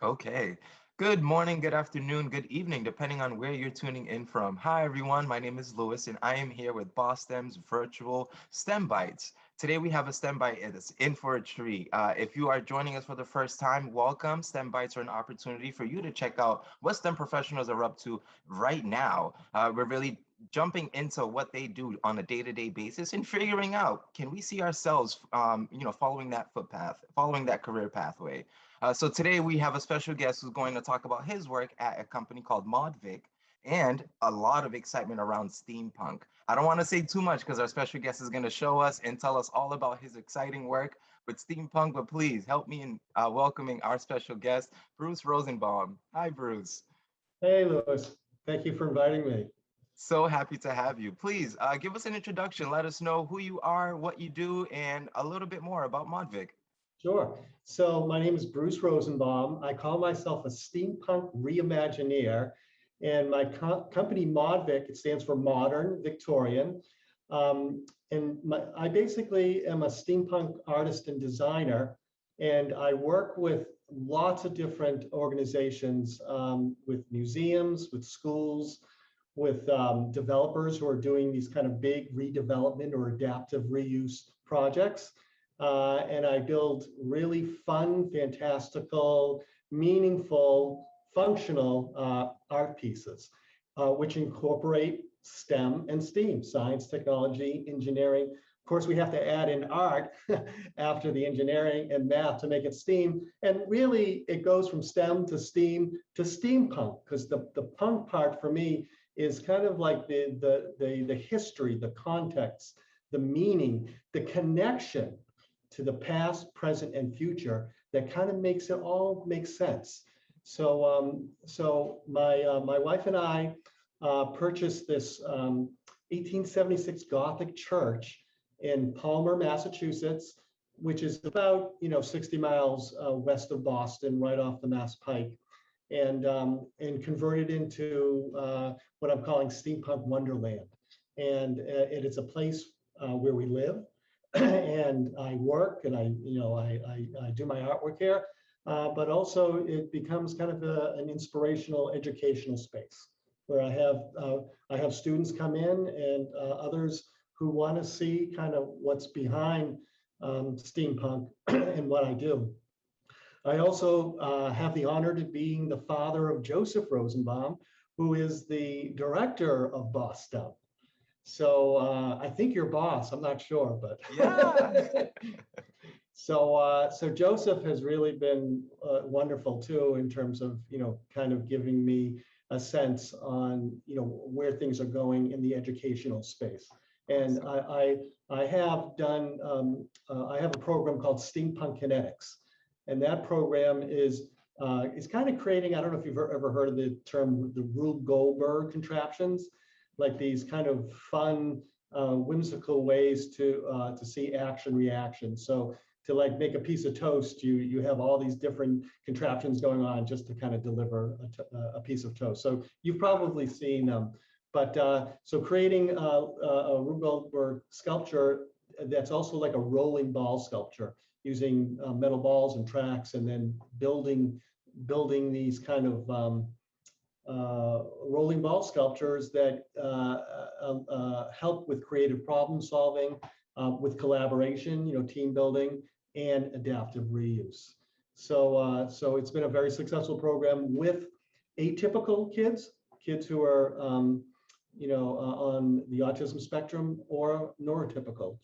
Okay. Good morning, good afternoon, good evening, depending on where you're tuning in from. Hi, everyone. My name is Lewis, and I am here with BoSTEM's virtual STEM Bites. Today, we have a STEM Bite that's in for a treat. If you are joining us for the first time, welcome. STEM Bites are an opportunity for you to check out what STEM professionals are up to right now. We're really jumping into what they do on a day-to-day basis and figuring out, can we see ourselves, following that footpath, following that career pathway. So today we have a special guest who's going to talk about his work at a company called ModVic and a lot of excitement around steampunk. I don't want to say too much because our special guest is going to show us and tell us all about his exciting work with steampunk, but please help me in welcoming our special guest, Bruce Rosenbaum. Hi, Bruce. Hey, Lewis. Thank you for inviting me. So happy to have you. Please give us an introduction. Let us know who you are, what you do, and a little bit more about ModVic. Sure. So my name is Bruce Rosenbaum. I call myself a steampunk reimagineer, and my company ModVic, it stands for Modern Victorian. I basically am a steampunk artist and designer, and I work with lots of different organizations, with museums, with schools, with developers who are doing these kind of big redevelopment or adaptive reuse projects. And I build really fun, fantastical, meaningful, functional art pieces, which incorporate STEM and STEAM, science, technology, engineering. Of course, we have to add in art after the engineering and math to make it STEAM. And really, it goes from STEM to STEAM to steampunk, because the punk part for me is kind of like the history, the context, the meaning, the connection to the past, present, and future that kind of makes it all make sense. So my wife and I purchased this 1876 Gothic church in Palmer, Massachusetts, which is about 60 miles west of Boston, right off the Mass Pike, and converted into what I'm calling steampunk wonderland. And it is a place where we live, and I work, and I do my artwork here, but also it becomes kind of an inspirational educational space where I have students come in and others who want to see kind of what's behind steampunk and what I do. I also have the honor to being the father of Joseph Rosenbaum, who is the director of BoSTEM. So I think your boss, I'm not sure, but Yeah. so Joseph has really been wonderful too, in terms of kind of giving me a sense on where things are going in the educational space. And I have done I have a program called Steampunk Kinetics, and that program is kind of creating, I don't know if you've ever heard of the term the Rube Goldberg contraptions, like these kind of fun, whimsical ways to see action reaction. So to like make a piece of toast, you have all these different contraptions going on just to kind of deliver a piece of toast. So you've probably seen them. But so creating a Rube Goldberg sculpture that's also like a rolling ball sculpture, using metal balls and tracks, and then building these kind of rolling ball sculptures that help with creative problem solving, with collaboration, team building, and adaptive reuse. So it's been a very successful program with atypical kids who are on the autism spectrum, or neurotypical,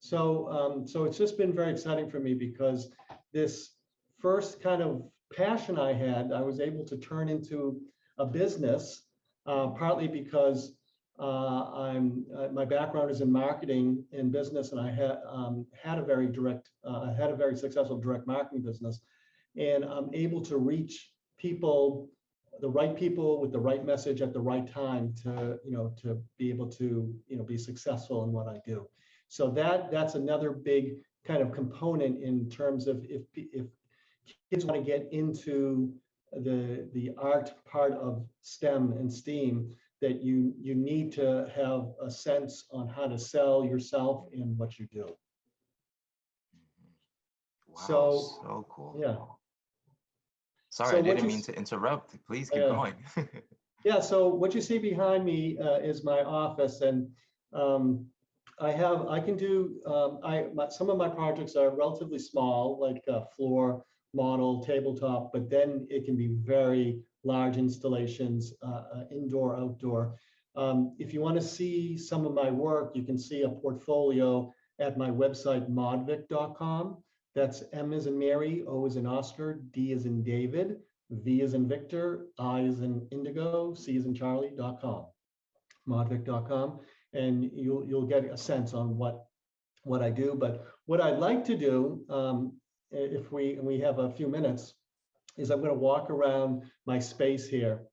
so it's just been very exciting for me, because this first kind of passion I had, I was able to turn into a business, partly because my background is in marketing and business, and I had a very successful direct marketing business, and I'm able to reach people, the right people with the right message at the right time to be able to be successful in what I do. So that's another big kind of component in terms of if kids want to get into the art part of STEM and STEAM, that you need to have a sense on how to sell yourself and what you do. Wow, so cool. Yeah. Sorry, So I what didn't you, mean to interrupt. Please keep uh, going. yeah, so what you see behind me is my office, and um, I can do, some of my projects are relatively small, like floor model, tabletop, but then it can be very large installations, indoor, outdoor. If you want to see some of my work, you can see a portfolio at my website, modvic.com. That's M as in Mary, O as in Oscar, D as in David, V as in Victor, I as in Indigo, C as in Charlie.com, modvic.com, and you'll get a sense on what I do. But what I'd like to do, if we have a few minutes, is I'm going to walk around my space here.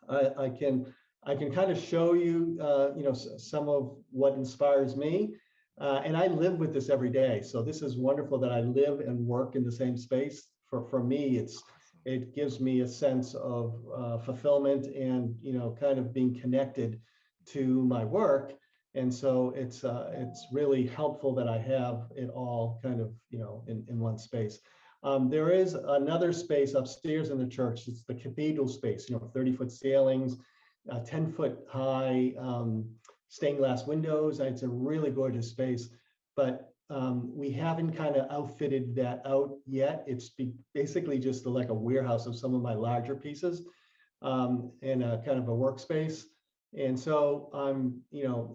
I can kind of show you, some of what inspires me. And I live with this every day. So this is wonderful that I live and work in the same space. For me, it gives me a sense of fulfillment and, kind of being connected to my work. And so it's really helpful that I have it all kind of, in one space. There is another space upstairs in the church. It's the Cathedral Space, 30-foot ceilings, 10-foot high stained glass windows. It's a really gorgeous space, but we haven't kind of outfitted that out yet. It's basically just like a warehouse of some of my larger pieces, and a kind of a workspace. And so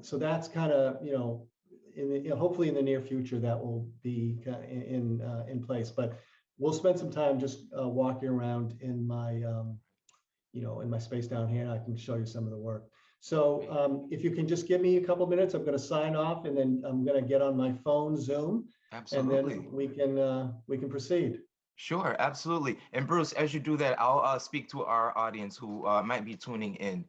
so that's kind of, hopefully in the near future that will be in place. But we'll spend some time just walking around in my in my space down here, and I can show you some of the work. So if you can just give me a couple minutes, I'm going to sign off, and then I'm going to get on my phone Zoom, and Absolutely. then we can proceed. Sure, absolutely. And Bruce, as you do that, I'll speak to our audience who might be tuning in.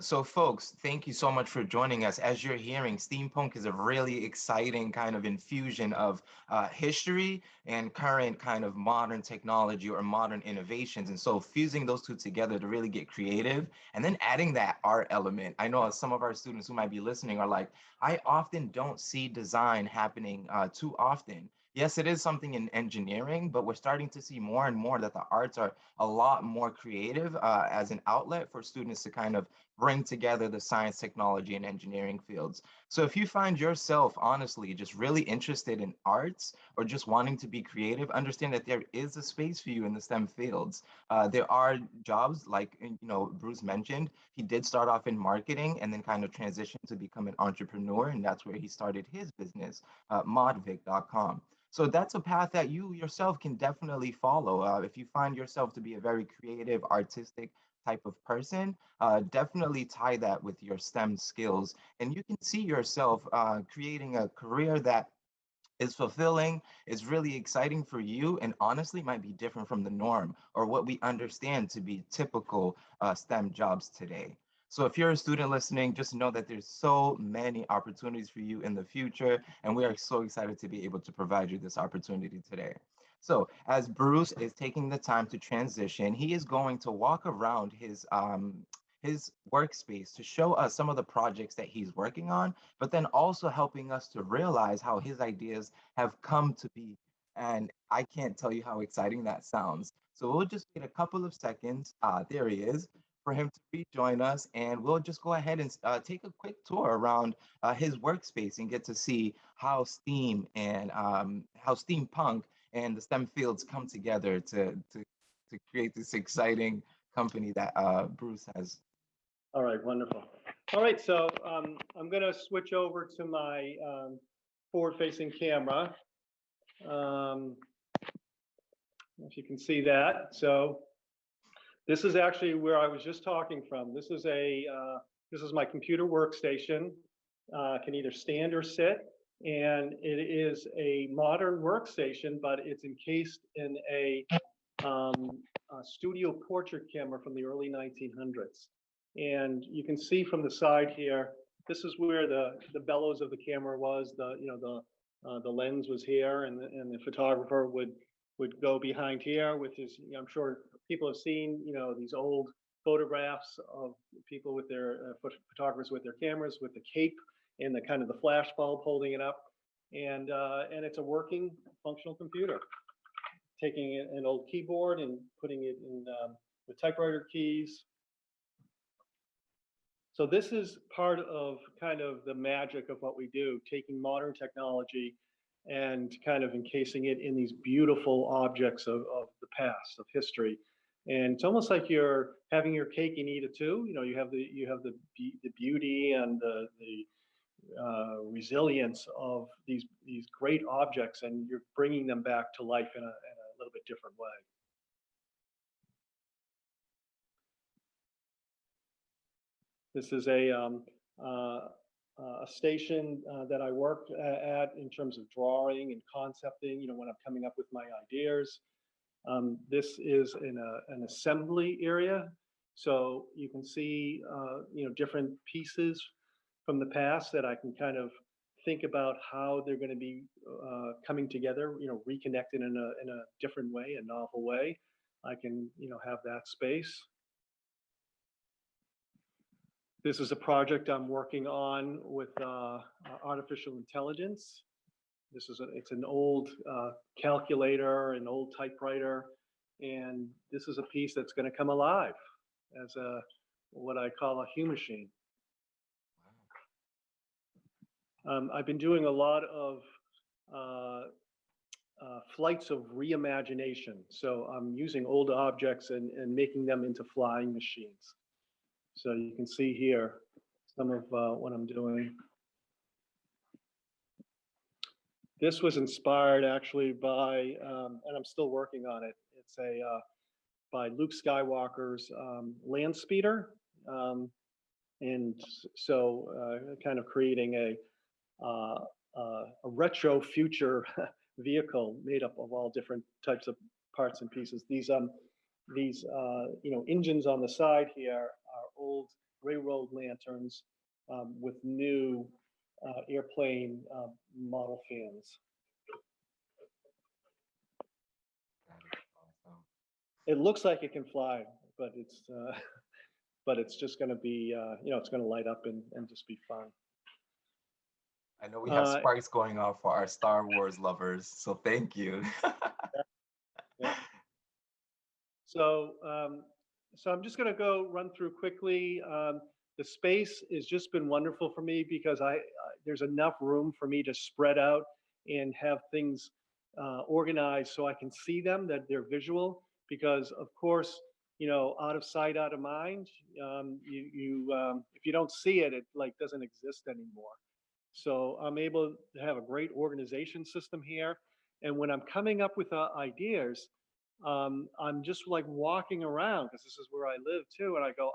So, folks, thank you so much for joining us. As you're hearing, steampunk is a really exciting kind of infusion of history and current kind of modern technology or modern innovations. And so, fusing those two together to really get creative and then adding that art element. I know some of our students who might be listening are like, I often don't see design happening too often. Yes, it is something in engineering, but we're starting to see more and more that the arts are a lot more creative as an outlet for students to kind of bring together the science, technology, and engineering fields. So if you find yourself, honestly, just really interested in arts or just wanting to be creative, understand that there is a space for you in the STEM fields. There are jobs like, Bruce mentioned, he did start off in marketing and then kind of transition to become an entrepreneur. And that's where he started his business, modvic.com. So that's a path that you yourself can definitely follow. If you find yourself to be a very creative, artistic type of person, definitely tie that with your STEM skills. And you can see yourself creating a career that is fulfilling, is really exciting for you, and honestly might be different from the norm or what we understand to be typical STEM jobs today. So if you're a student listening, just know that there's so many opportunities for you in the future, and we are so excited to be able to provide you this opportunity today. So as Bruce is taking the time to transition, he is going to walk around his workspace to show us some of the projects that he's working on, but then also helping us to realize how his ideas have come to be. And I can't tell you how exciting that sounds. So we'll just wait a couple of seconds. There he is, for him to rejoin us, and we'll just go ahead and take a quick tour around his workspace and get to see how STEAM and how steampunk and the STEM fields come together to create this exciting company that Bruce has. All right, wonderful. All right, so I'm going to switch over to my forward-facing camera. If you can see that. So this is actually where I was just talking from. This is my computer workstation. Can either stand or sit, and it is a modern workstation, but it's encased in a studio portrait camera from the early 1900s. And you can see from the side here, this is where the bellows of the camera was. The lens was here, and the photographer would go behind here with his. I'm sure people have seen these old photographs of people with their photographers with their cameras with the cape and the kind of the flash bulb holding it up, and it's a working functional computer. taking an old keyboard and putting it in with typewriter keys. So this is part of kind of the magic of what we do, taking modern technology and kind of encasing it in these beautiful objects of the past, of history. And it's almost like you're having your cake and eat it too. You know, you have the beauty and the resilience of these great objects, and you're bringing them back to life in a little bit different way. This is a station that I work at in terms of drawing and concepting. You know, when I'm coming up with my ideas. This is an assembly area, so you can see you know, different pieces from the past that I can kind of think about how they're going to be coming together. You know, reconnected in a different way, a novel way. I can, you know, have that space. This is a project I'm working on with artificial intelligence. It's an old calculator, an old typewriter, and this is a piece that's going to come alive as what I call a Hue machine. I've been doing a lot of flights of reimagination. So I'm using old objects and making them into flying machines. So you can see here some of what I'm doing. This was inspired actually by, and I'm still working on it. It's by Luke Skywalker's land speeder. And so kind of creating a retro future vehicle made up of all different types of parts and pieces. These you know, engines on the side here are old railroad lanterns with new airplane model fans. It looks like it can fly, but it's just going to be you know, it's going to light up and just be fun. I know we have sparks going off for our Star Wars lovers, so thank you. Yeah. So so I'm just going to run through quickly. The space has just been wonderful for me because there's enough room for me to spread out and have things organized so I can see them, that they're visual. Because of course, you know, out of sight, out of mind. If you don't see it, it like doesn't exist anymore. So I'm able to have a great organization system here. And when I'm coming up with ideas, I'm just like walking around because this is where I live too, and I go,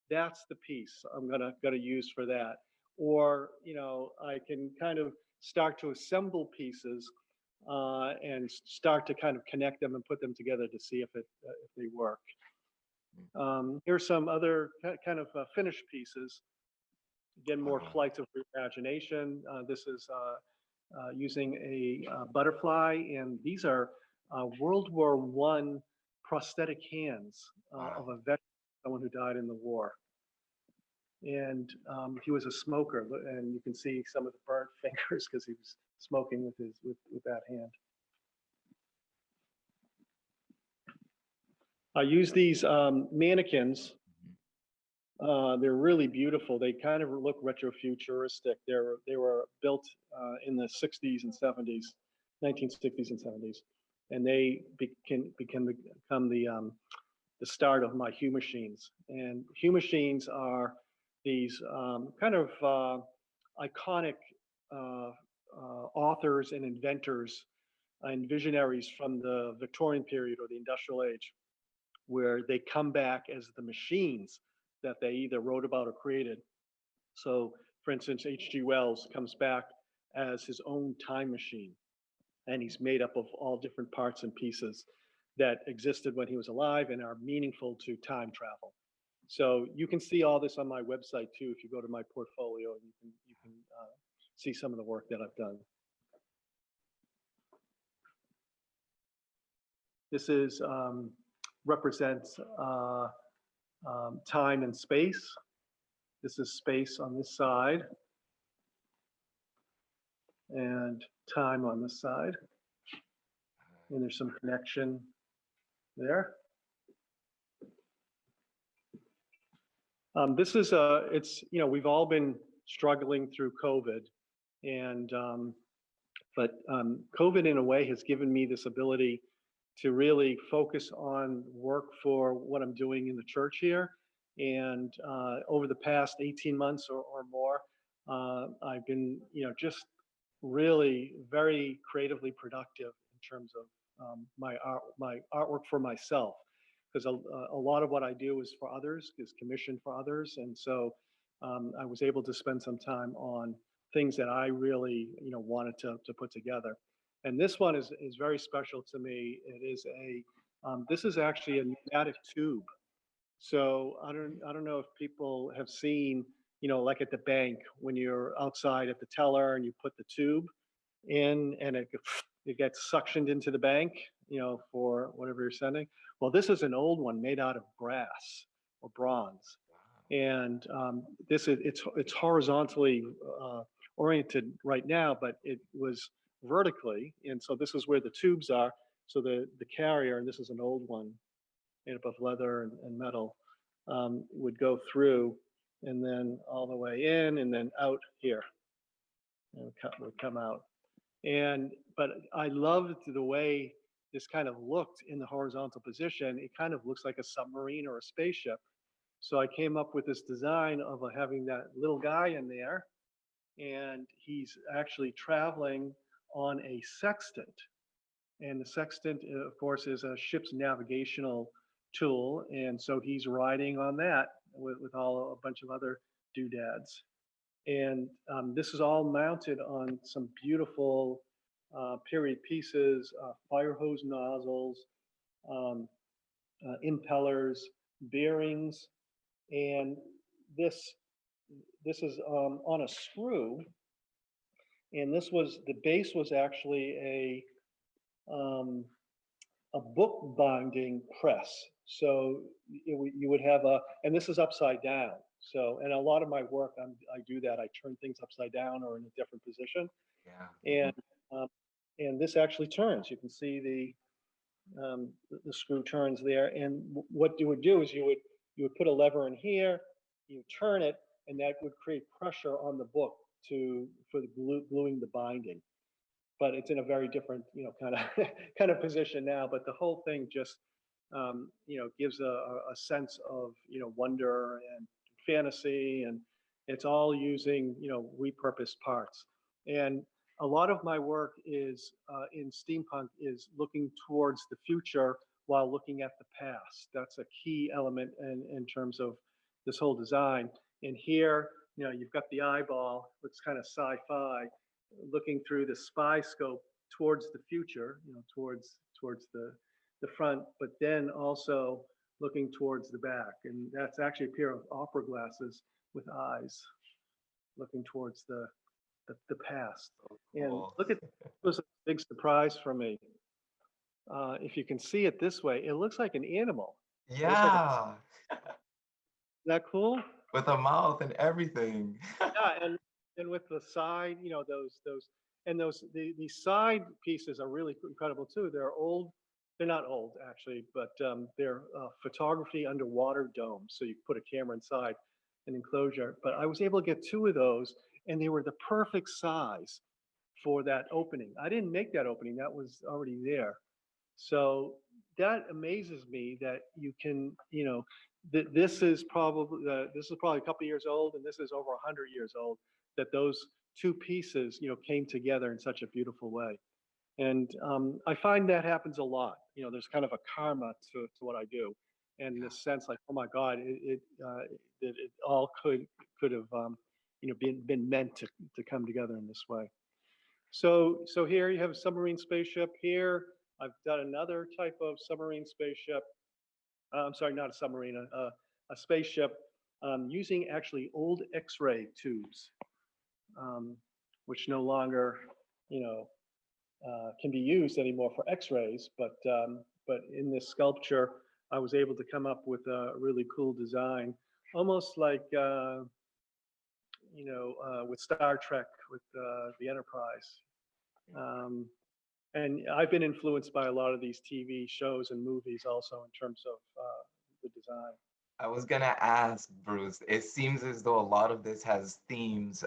that's the piece I'm gonna use for that. Or, you know, I can kind of start to assemble pieces and start to kind of connect them and put them together to see if they work. Here's some other kind of finished pieces. Again, more flights of imagination. This is using a butterfly, and these are World War I prosthetic hands of a veteran, someone who died in the war. And he was a smoker, and you can see some of the burnt fingers because he was smoking with that hand. I use these mannequins. They're really beautiful. They kind of look retrofuturistic. They were built in the 60s and 70s, 1960s and 70s, and they become the start of my Hue machines. And Hue machines are these kind of iconic authors and inventors and visionaries from the Victorian period or the industrial age, where they come back as the machines that they either wrote about or created. So, for instance, H.G. Wells comes back as his own time machine, and he's made up of all different parts and pieces that existed when he was alive and are meaningful to time travel. So you can see all this on my website too. If you go to my portfolio, you can see some of the work that I've done. This is represents time and space. This is space on this side and time on this side. and there's some connection there. This is it's, we've all been struggling through COVID, and but COVID in a way has given me this ability to really focus on work for what I'm doing in the church here. And over the past 18 months or more, I've been, just really very creatively productive in terms of my artwork for myself, because a lot of what I do is for others, is commissioned for others, and so I was able to spend some time on things that I really, wanted to put together. And this one is very special to me. It is this is actually a pneumatic tube. So I don't know if people have seen, like at the bank when you're outside at the teller and you put the tube in and it gets suctioned into the bank, for whatever you're sending. Well, this is an old one made out of brass or bronze, and it's horizontally oriented right now, but it was vertically, and so this is where the tubes are. So the carrier, and this is an old one made up of leather and metal, would go through and then all the way in and then out here, and would come out. But I loved the way this kind of looked in the horizontal position. It kind of looks like a submarine or a spaceship. So I came up with this design of having that little guy in there, and he's actually traveling on a sextant. And the sextant, of course, is a ship's navigational tool. And so he's riding on that with a bunch of other doodads. And this is all mounted on some beautiful period pieces, fire hose nozzles, impellers, bearings, and this is on a screw. And the base was actually a book binding press. So you would have and this is upside down. So, and a lot of my work, I do that. I turn things upside down or in a different position. Yeah. And this actually turns. You can see the screw turns there. And what you would do is you would put a lever in here, you turn it, and that would create pressure on the book for the gluing the binding. But it's in a very different, kind of position now. But the whole thing just, gives a sense of, wonder and fantasy, and it's all using, repurposed parts. And a lot of my work is in steampunk is looking towards the future while looking at the past. That's a key element in terms of this whole design. And here, you've got the eyeball, it's kind of sci-fi, looking through the spy scope towards the future, towards the front, but then also looking towards the back. And that's actually a pair of opera glasses with eyes looking towards the past. And look at, it was a big surprise for me. If you can see it this way, it looks like an animal. Yeah. Is that cool? With a mouth and everything. Yeah, and with the side, these side pieces are really incredible too. They're old. They're not old actually, but they're photography underwater domes. So you put a camera inside an enclosure. But I was able to get 2 of those, and they were the perfect size for that opening. I didn't make that opening; that was already there. So that amazes me that you can, this is probably a couple years old, and this is over 100 years old. That those 2 pieces, came together in such a beautiful way. And I find that happens a lot. There's kind of a karma to what I do, and this sense like, oh my God, it all could have been meant to come together in this way. So here you have a submarine spaceship. Here I've done another type of submarine spaceship. I'm sorry, not a submarine, a spaceship using actually old X-ray tubes, which no longer, can be used anymore for X-rays. But in this sculpture, I was able to come up with a really cool design, almost like with Star Trek with the Enterprise. And I've been influenced by a lot of these TV shows and movies also in terms of the design. I was gonna ask, Bruce, it seems as though a lot of this has themes,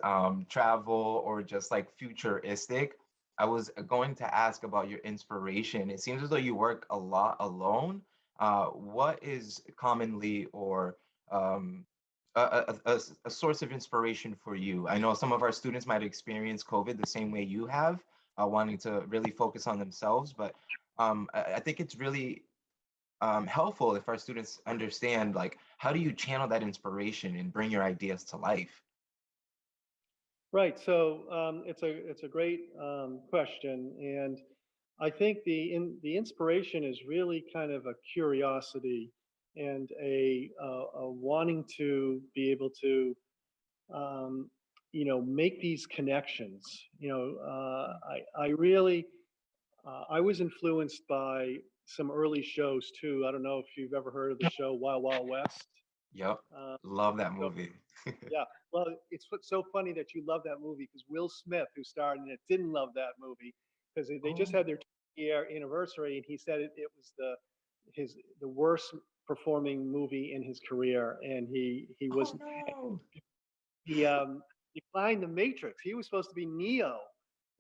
travel or just like futuristic. I was going to ask about your inspiration. It seems as though you work a lot alone. What is commonly or um, a source of inspiration for you? I know some of our students might experience COVID the same way you have, wanting to really focus on themselves, but I think it's really helpful if our students understand, like, how do you channel that inspiration and bring your ideas to life? Right. So it's a great question, and I think the inspiration is really kind of a curiosity and a wanting to be able to make these connections. I really I was influenced by some early shows too. I don't know if you've ever heard of the show Wild Wild West. Yep, Uh, love that so movie. yeah, well, it's so funny that you love that movie because Will Smith, who starred in it, didn't love that movie because they just Oh, had their 20-year anniversary, and he said it was the worst performing movie in his career, and he oh was no. he declined the Matrix. He was supposed to be Neo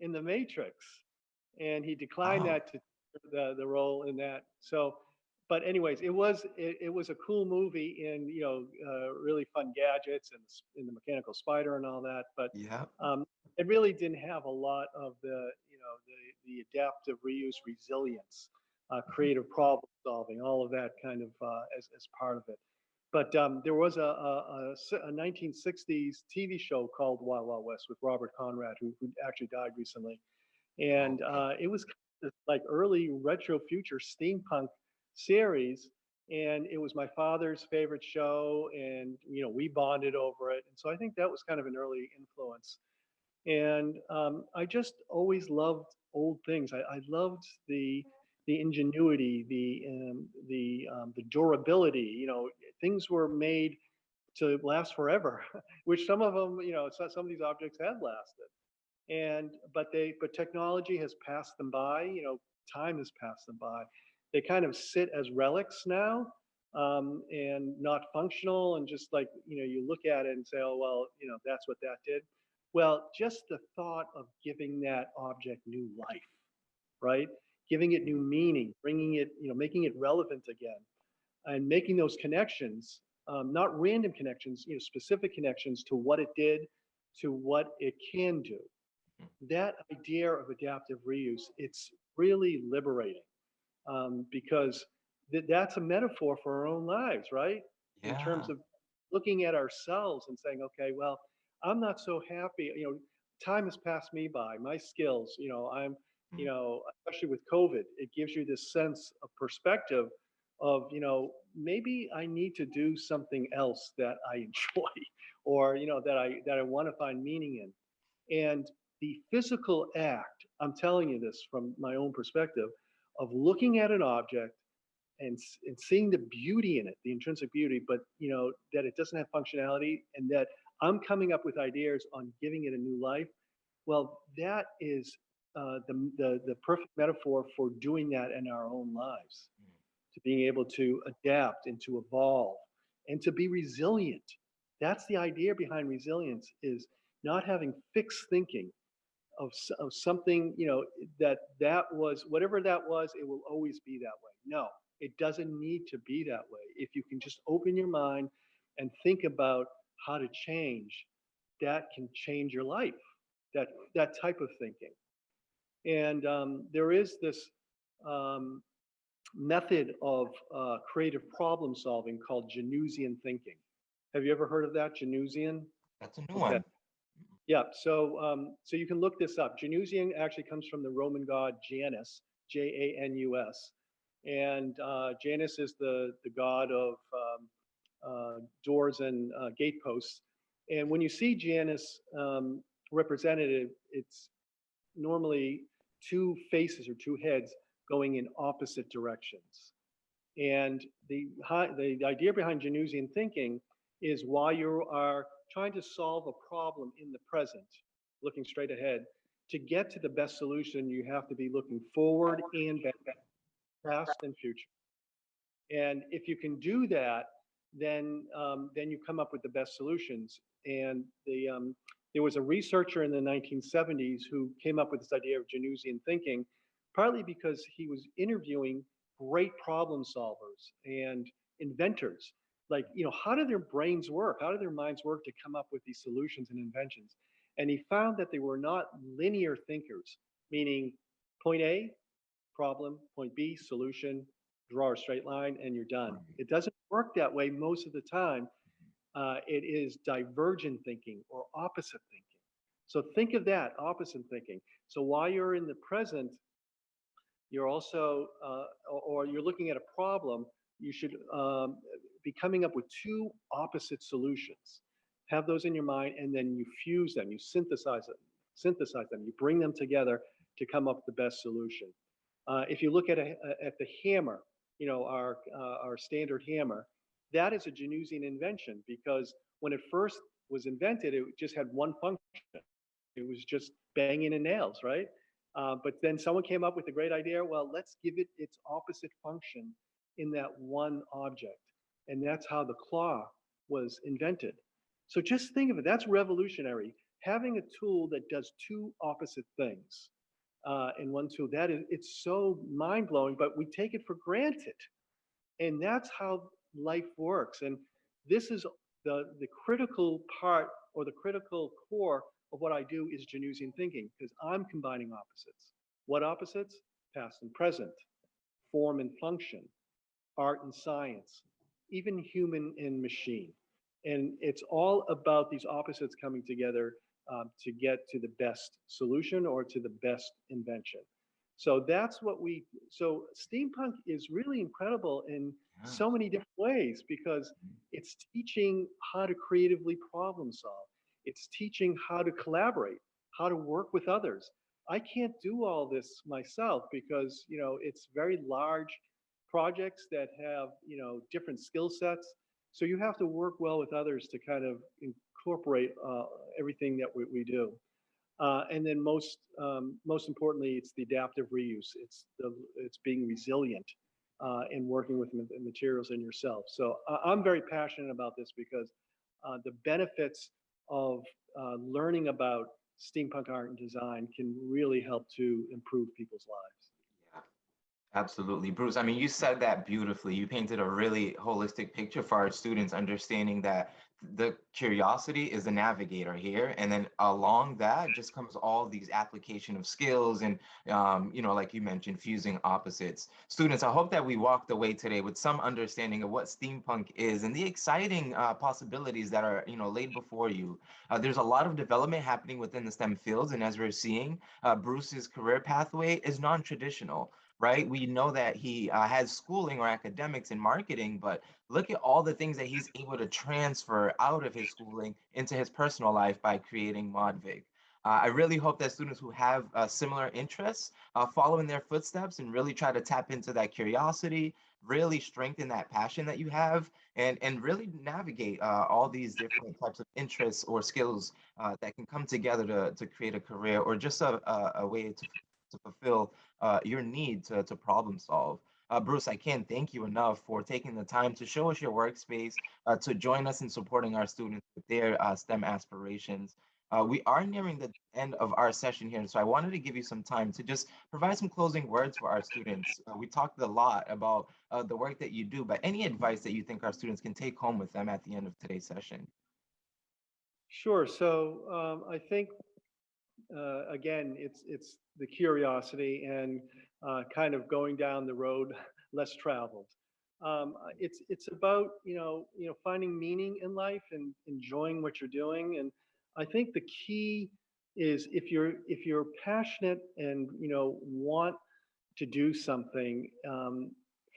in the Matrix, and he declined Oh, that to the role in that. So, but anyways, it was a cool movie, and really fun gadgets and in the mechanical spider and all that. But yeah. um, it really didn't have a lot of the adaptive reuse resilience, Mhm. creative problem solving, all of that kind of as part of it. But there was a 1960s TV show called Wild Wild West with Robert Conrad, who actually died recently, and Okay. it was kind of like early retro future steampunk series, and it was my father's favorite show, and we bonded over it, and so I think that was kind of an early influence. And I just always loved old things. I loved the ingenuity, the durability. Things were made to last forever, which some of them, some of these objects have lasted. And but technology has passed them by. Time has passed them by. They kind of sit as relics now, and not functional, and just like you look at it and say, oh well, that's what that did. Well, just the thought of giving that object new life, right? Giving it new meaning, bringing it, making it relevant again, and making those connections, not random connections, specific connections to what it did, to what it can do. That idea of adaptive reuse, it's really liberating, because that's a metaphor for our own lives, right? In terms Yeah. of looking at ourselves and saying, okay, well, I'm not so happy. Time has passed me by. My skills, I'm, Mm. especially with COVID, it gives you this sense of perspective of, maybe I need to do something else that I enjoy, or that I want to find meaning in. And the physical act, I'm telling you this from my own perspective, of looking at an object and seeing the beauty in it, the intrinsic beauty, but that it doesn't have functionality, and that I'm coming up with ideas on giving it a new life. Well, that is the perfect metaphor for doing that in our own lives, to being able to adapt and to evolve and to be resilient. That's the idea behind resilience, is not having fixed thinking of something, that was whatever that was, it will always be that way. No, it doesn't need to be that way. If you can just open your mind and think about how to change, that can change your life. That type of thinking. And there is this um, method of creative problem solving called Genusian thinking. Have you ever heard of that, Genusian? That's a new Okay. one. Yeah, so you can look this up. Janus actually comes from the Roman god Janus, Janus, and Janus is the god of doors and gateposts. And when you see Janus represented, it's normally two faces or two heads going in opposite directions. And the idea behind Genusian thinking is, while you are trying to solve a problem in the present, looking straight ahead, to get to the best solution, you have to be looking forward and back, past and future. And if you can do that, then you come up with the best solutions. And there was a researcher in the 1970s who came up with this idea of Genusian thinking, partly because he was interviewing great problem solvers and inventors. Like, how do their brains work? How do their minds work to come up with these solutions and inventions? And he found that they were not linear thinkers, meaning point A, problem, point B, solution, draw a straight line, and you're done. It doesn't work that way most of the time. It is divergent thinking or opposite thinking. So think of that, opposite thinking. So while you're in the present, you're also, or you're looking at a problem, you should be coming up with two opposite solutions. Have those in your mind, and then you fuse them, you synthesize them, you bring them together to come up with the best solution. If you look at the hammer, our standard hammer, that is a Genusian invention, because when it first was invented, it just had one function. It was just banging in nails, right? But then someone came up with a great idea. Well, let's give it its opposite function in that one object. And that's how the claw was invented. So just think of it. That's revolutionary. Having a tool that does two opposite things in one tool, it's so mind-blowing, but we take it for granted. And that's how life works. And this is the critical part, or the critical core of what I do, is Genusian thinking, because I'm combining opposites. What opposites? Past and present, form and function, art and science, even human and machine. And it's all about these opposites coming together to get to the best solution or to the best invention. So that's what so steampunk is really incredible in so many different ways, because it's teaching how to creatively problem solve. It's teaching how to collaborate, how to work with others. I can't do all this myself, because, it's very large projects that have, different skill sets. So you have to work well with others to kind of incorporate everything that we do. And then most importantly, it's the adaptive reuse. It's being resilient and working with the materials in yourself. So I'm very passionate about this, because the benefits of learning about steampunk art and design can really help to improve people's lives. Absolutely. Bruce, I mean, you said that beautifully. You painted a really holistic picture for our students, understanding that the curiosity is the navigator here. And then along that just comes all these application of skills and, like you mentioned, fusing opposites. Students, I hope that we walked away today with some understanding of what steampunk is and the exciting possibilities that are, laid before you. There's a lot of development happening within the STEM fields. And as we're seeing, Bruce's career pathway is non-traditional. Right? We know that he has schooling or academics in marketing, but look at all the things that he's able to transfer out of his schooling into his personal life by creating ModVic. I really hope that students who have similar interests follow in their footsteps and really try to tap into that curiosity, really strengthen that passion that you have, and really navigate all these different types of interests or skills that can come together to create a career, or just a way to fulfill your need to problem solve. Bruce, I can't thank you enough for taking the time to show us your workspace, to join us in supporting our students with their STEM aspirations. We are nearing the end of our session here, so I wanted to give you some time to just provide some closing words for our students. We talked a lot about the work that you do, but any advice that you think our students can take home with them at the end of today's session? Sure. So I think again, it's the curiosity and kind of going down the road less traveled. It's about finding meaning in life and enjoying what you're doing. And I think the key is, if you're passionate and want to do something,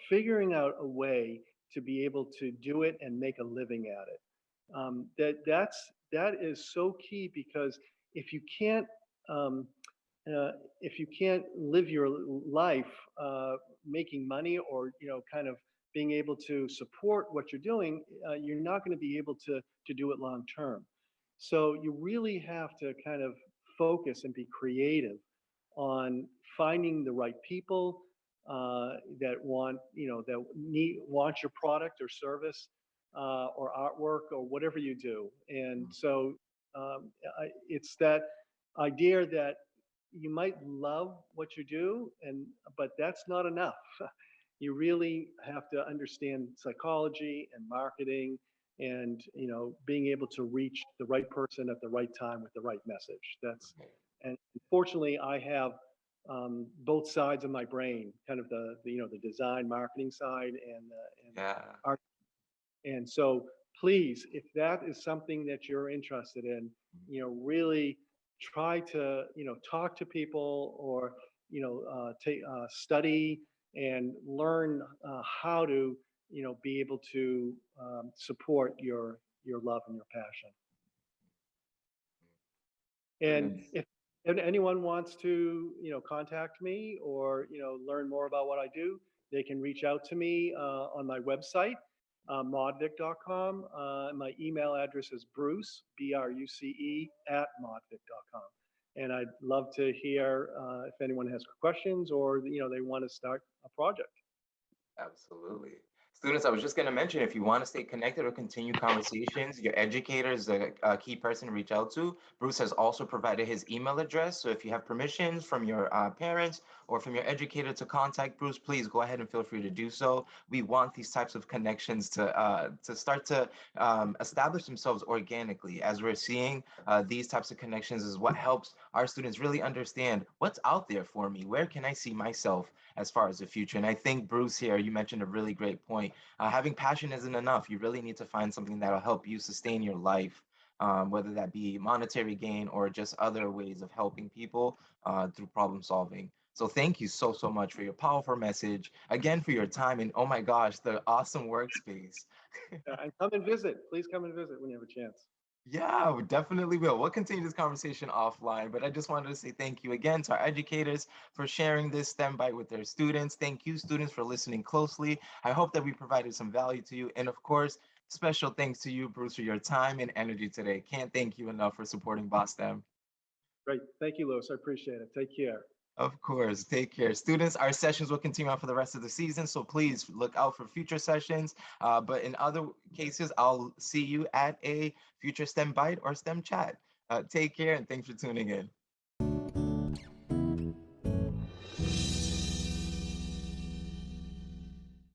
figuring out a way to be able to do it and make a living at it. That is so key, because if you can't live your life making money, or kind of being able to support what you're doing, you're not going to be able to do it long term. So you really have to kind of focus and be creative on finding the right people that want, want your product or service or artwork or whatever you do. And so it's that idea that you might love what you do, but that's not enough. You really have to understand psychology and marketing, and being able to reach the right person at the right time with the right message. And fortunately, I have both sides of my brain, kind of the design marketing side and Yeah. art. And so please, if that is something that you're interested in, really try to talk to people, or take study and learn how to be able to support your love and your passion. And Goodness. if anyone wants to, contact me, or, learn more about what I do, they can reach out to me on my website, modvic.com. My email address is Bruce, BRUCE, @modvic.com. And I'd love to hear if anyone has questions, or, they want to start a project. Absolutely. Students, I was just going to mention, if you want to stay connected or continue conversations, your educator is a key person to reach out to. Bruce has also provided his email address. So if you have permissions from your parents or from your educator to contact Bruce, please go ahead and feel free to do so. We want these types of connections to start to establish themselves organically. As we're seeing, these types of connections is what helps our students really understand what's out there for me. Where can I see myself as far as the future? And I think, Bruce, here, you mentioned a really great point. Having passion isn't enough. You really need to find something that'll help you sustain your life, whether that be monetary gain or just other ways of helping people through problem solving. So thank you so, so much for your powerful message, again, for your time, and oh my gosh, the awesome workspace. And come and visit. Please come and visit when you have a chance. Yeah, we definitely will. We'll continue this conversation offline, but I just wanted to say thank you again to our educators for sharing this STEM bite with their students. Thank you, students, for listening closely. I hope that we provided some value to you. And of course, special thanks to you, Bruce, for your time and energy today. Can't thank you enough for supporting BoSTEM. Great. Thank you, Lewis. I appreciate it. Take care. Of course. Take care. Students, our sessions will continue on for the rest of the season, so please look out for future sessions. But in other cases, I'll see you at a future STEM Bite or STEM Chat. Take care, and thanks for tuning in.